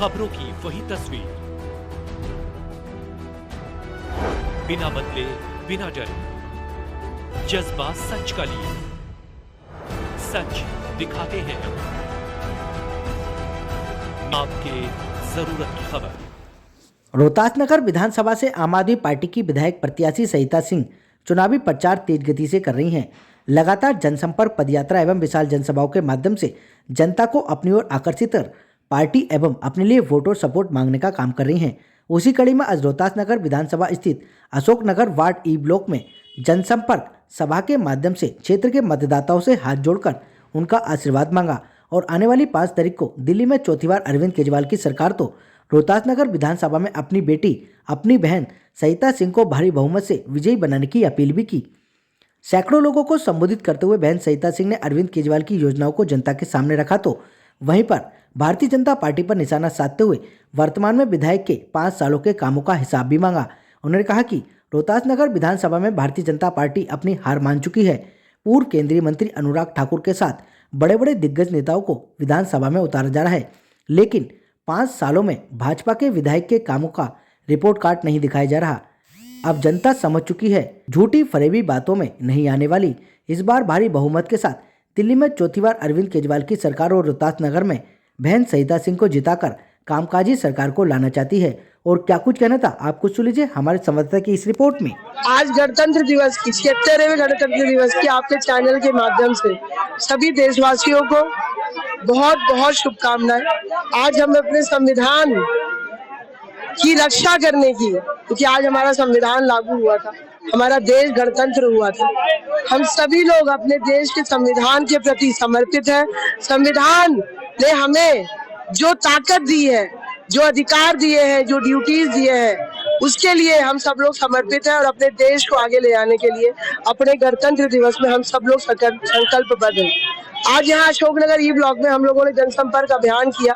खबरों की वही तस्वीर, बिना बदले बिना डरे, जज्बा सच का लिए, सच दिखाते हैं आपके जरूरत की खबर। रोहतास नगर विधानसभा से आम आदमी पार्टी की विधायक प्रत्याशी सहिता सिंह चुनावी प्रचार तेज गति से कर रही हैं। लगातार जनसंपर्क पदयात्रा एवं विशाल जनसभाओं के माध्यम से जनता को अपनी ओर आकर्षित कर पार्टी एवं अपने लिए वोट और सपोर्ट मांगने का काम कर रही हैं। उसी कड़ी में आज रोहतास नगर विधानसभा स्थित Ashok Nagar ward E block में जनसंपर्क सभा के माध्यम से क्षेत्र के मतदाताओं से हाथ जोड़कर उनका आशीर्वाद मांगा और आने वाली 5 तारीख को दिल्ली में चौथी बार अरविंद केजरीवाल की सरकार तो रोहतास नगर विधानसभा में अपनी बेटी अपनी बहन सहिता सिंह को भारी बहुमत से विजयी बनाने की अपील भी की। सैकड़ों लोगों को संबोधित करते हुए बहन सहिता सिंह ने अरविंद केजरीवाल की योजनाओं को जनता के सामने रखा तो वहीं पर भारतीय जनता पार्टी पर निशाना साधते हुए वर्तमान में विधायक के 5 सालों के कामों का हिसाब भी मांगा। उन्होंने कहा कि रोहतास नगर विधानसभा में भारतीय जनता पार्टी अपनी हार मान चुकी है। पूर्व केंद्रीय मंत्री अनुराग ठाकुर के साथ बड़े बड़े दिग्गज नेताओं को विधानसभा में उतारा जा रहा है, लेकिन 5 सालों में भाजपा के विधायक के कामों का रिपोर्ट कार्ड नहीं दिखाया जा रहा। अब जनता समझ चुकी है, झूठी फरेबी बातों में नहीं आने वाली। इस बार भारी बहुमत के साथ दिल्ली में चौथी बार अरविंद केजरीवाल की सरकार और रोहतास नगर में बहन सहिता सिंह को जिताकर कामकाजी सरकार को लाना चाहती है। और क्या कुछ कहना था आप कुछ सुन लीजिए हमारे संवाददाता की इस रिपोर्ट में। आज गणतंत्र दिवस की 76वें गणतंत्र दिवस की आपके चैनल के माध्यम से सभी देशवासियों को बहुत बहुत शुभकामनाएं। आज हम अपने संविधान की रक्षा करने की, क्योंकि आज हमारा संविधान लागू हुआ था, हमारा देश गणतंत्र हुआ था। हम सभी लोग अपने देश के संविधान के प्रति समर्पित हैं। संविधान ने हमें जो ताकत दी है, जो अधिकार दिए हैं, जो ड्यूटीज दिए हैं, उसके लिए हम सब लोग समर्पित हैं और अपने देश को आगे ले जाने के लिए अपने गणतंत्र दिवस में हम सब लोग संकल्पबद्ध हैं। आज यहाँ अशोकनगर ई ब्लॉक में हम लोगों ने जनसंपर्क अभियान किया,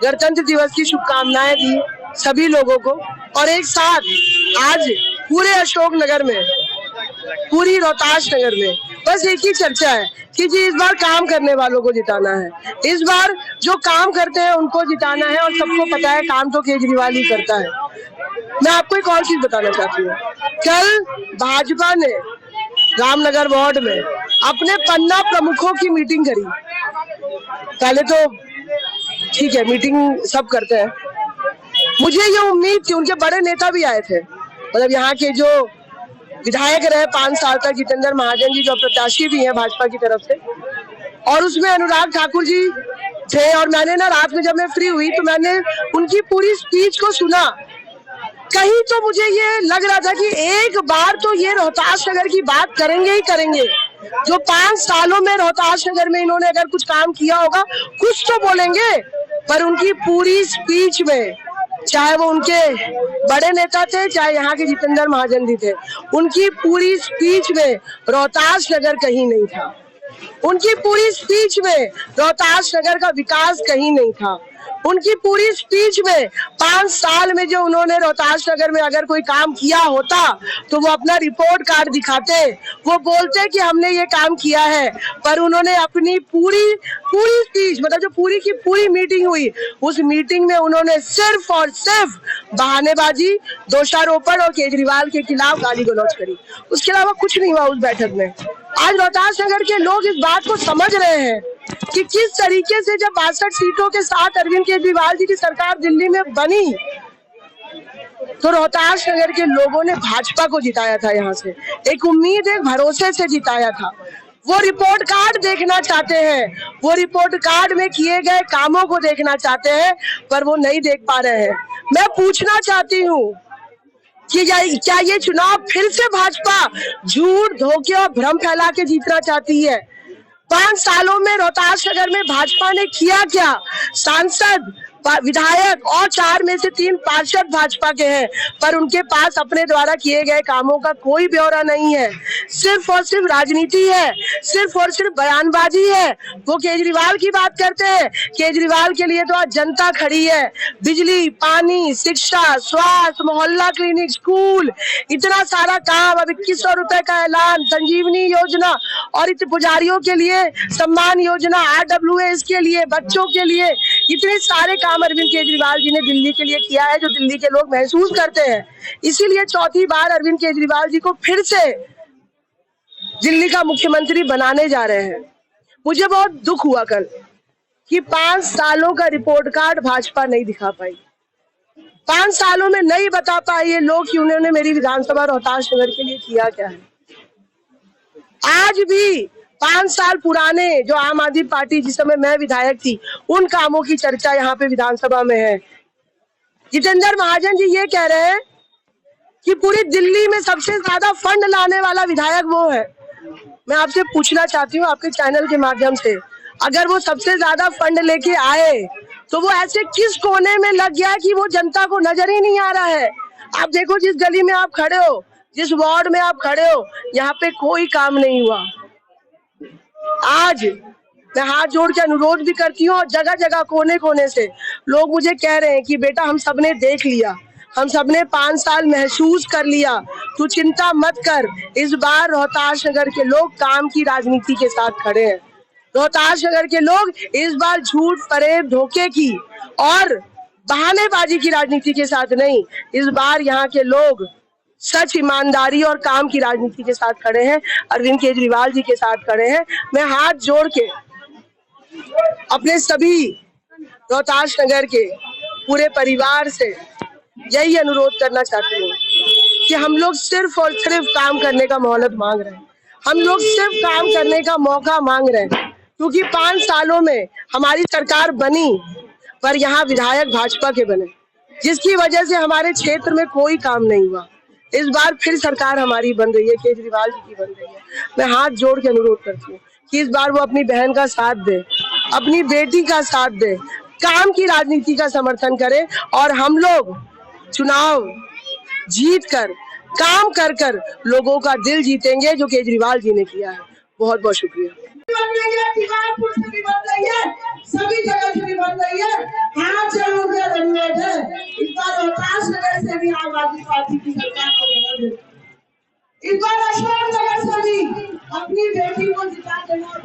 गणतंत्र दिवस की शुभकामनाएं दी सभी लोगों को और एक साथ आज पूरे अशोकनगर में, पूरी रोहतास नगर में बस एक ही चर्चा है कि जी इस बार काम करने वालों को जिताना है, इस बार जो काम करते हैं उनको जिताना है। और सबको पता है काम तो केजरीवाल ही करता है। मैं आपको एक और चीज बताना चाहती हूँ। कल भाजपा ने रामनगर वार्ड में अपने पन्ना प्रमुखों की मीटिंग करी। पहले तो ठीक है, मीटिंग सब करते हैं, मुझे ये उम्मीद थी, उनके बड़े नेता भी आए थे, मतलब यहाँ के जो विधायक रहे 5 साल तक जितेंद्र महाजन जी, जो प्रत्याशी भी हैं भाजपा की तरफ से, और उसमें अनुराग ठाकुर जी थे। और मैंने ना रात में जब मैं फ्री हुई तो मैंने उनकी पूरी स्पीच को सुना। कहीं तो मुझे ये लग रहा था कि एक बार तो ये रोहतास नगर की बात करेंगे ही करेंगे। जो 5 सालों में रोहतास नगर में इन्होंने अगर कुछ काम किया होगा कुछ तो बोलेंगे। पर उनकी पूरी स्पीच में, चाहे वो उनके बड़े नेता थे, चाहे यहाँ के जितेंद्र महाजन जी थे, उनकी पूरी स्पीच में रोहतास नगर कहीं नहीं था। उनकी पूरी स्पीच में रोहतास नगर का विकास कहीं नहीं था। उनकी पूरी स्पीच में 5 साल में जो उन्होंने रोहतास नगर में अगर कोई काम किया होता तो वो अपना रिपोर्ट कार्ड दिखाते, वो बोलते कि हमने ये काम किया है। पर उन्होंने अपनी पूरी स्पीच, मतलब जो पूरी की पूरी मीटिंग हुई, उस मीटिंग में उन्होंने सिर्फ और सिर्फ बहानेबाजी, दोषारोपण और केजरीवाल के खिलाफ गाली गलौज करी। उसके अलावा कुछ नहीं हुआ उस बैठक में। आज रोहतास नगर के लोग इस बात को समझ रहे हैं कि किस तरीके से जब 62 सीटों के साथ अरविंद केजरीवाल जी की सरकार दिल्ली में बनी तो रोहतास नगर के लोगों ने भाजपा को जिताया था। यहाँ से एक उम्मीद, एक भरोसे से जिताया था। वो रिपोर्ट कार्ड देखना चाहते हैं, वो रिपोर्ट कार्ड में किए गए कामों को देखना चाहते हैं, पर वो नहीं देख पा रहे हैं। मैं पूछना चाहती हूँ कि क्या ये चुनाव फिर से भाजपा झूठ, धोखे और भ्रम फैला के जीतना चाहती है? 5 सालों में रोहतास नगर में भाजपा ने किया क्या? सांसद, विधायक और 4 में से 3 पार्षद भाजपा के हैं, पर उनके पास अपने द्वारा किए गए कामों का कोई ब्यौरा नहीं है। सिर्फ और सिर्फ राजनीति है, सिर्फ और सिर्फ बयानबाजी है। वो केजरीवाल की बात करते हैं, केजरीवाल के लिए तो आज जनता खड़ी है। बिजली, पानी, शिक्षा, स्वास्थ्य, मोहल्ला क्लिनिक, स्कूल, इतना सारा काम। अब 2100 रुपए का ऐलान, संजीवनी योजना और इतने पुजारियों के लिए सम्मान योजना, RWS के लिए, बच्चों के लिए, इतने सारे काम अरविंद केजरीवाल जी ने दिल्ली के लिए किया है जो दिल्ली के लोग महसूस करते हैं। इसीलिए चौथी बार अरविंद केजरीवाल जी को फिर से दिल्ली का मुख्यमंत्री बनाने जा रहे हैं। मुझे बहुत दुख हुआ कल कि 5 सालों का रिपोर्ट कार्ड भाजपा नहीं दिखा पाई। 5 सालों में नहीं बता पाए ये लोग कि उन्होंने मेरी विधानसभा रोहतास नगर के लिए किया क्या है। आज भी 5 साल पुराने जो आम आदमी पार्टी जिस समय मैं विधायक थी उन कामों की चर्चा यहाँ पे विधानसभा में है। जितेंद्र महाजन जी ये कह रहे हैं कि पूरी दिल्ली में सबसे ज्यादा फंड लाने वाला विधायक वो है। मैं आपसे पूछना चाहती हूँ आपके चैनल के माध्यम से, अगर वो सबसे ज्यादा फंड लेके आए तो वो ऐसे किस कोने में लग गया कि वो जनता को नजर ही नहीं आ रहा है। आप देखो जिस गली में आप खड़े हो, जिस वार्ड में आप खड़े हो, यहाँ पे कोई काम नहीं हुआ। आज मैं हाथ जोड़ के अनुरोध भी करती हूँ और जगह जगह कोने कोने से लोग मुझे कह रहे हैं कि बेटा हम सबने देख लिया, हम सबने 5 साल महसूस कर लिया, तू चिंता मत कर। इस बार रोहतास नगर के लोग काम की राजनीति के साथ खड़े हैं। रोहतास नगर के लोग इस बार झूठ फरेब धोखे की और बहानेबाजी की राजनीति के साथ नहीं, इस बार यहाँ के लोग सच, ईमानदारी और काम की राजनीति के साथ खड़े हैं, अरविंद केजरीवाल जी के साथ खड़े हैं। मैं हाथ जोड़ के अपने सभी रोहतास नगर के पूरे परिवार से यही अनुरोध करना चाहती हूँ कि हम लोग सिर्फ और सिर्फ काम करने का मोहलत मांग रहे हैं। हम लोग सिर्फ काम करने का मौका मांग रहे हैं, क्योंकि 5 सालों में हमारी सरकार बनी पर यहाँ विधायक भाजपा के बने, जिसकी वजह से हमारे क्षेत्र में कोई काम नहीं हुआ। इस बार फिर सरकार हमारी बन रही है, केजरीवाल जी की बन रही है। मैं हाथ जोड़ के अनुरोध करती हूँ कि इस बार वो अपनी बहन का साथ दे, अपनी बेटी का साथ दे, काम की राजनीति का समर्थन करे और हम लोग चुनाव जीत कर, काम कर कर लोगों का दिल जीतेंगे जो केजरीवाल जी ने किया है। बहुत बहुत शुक्रिया। सभी जगह से भी बन रही है। हाथ जोड़ के अनुरोध है, इस बार रोहतास नगर से भी आम आदमी पार्टी की सरकार को बदल दे। इस बार अशोक नगर से भी अपनी बेटी को जिता देना।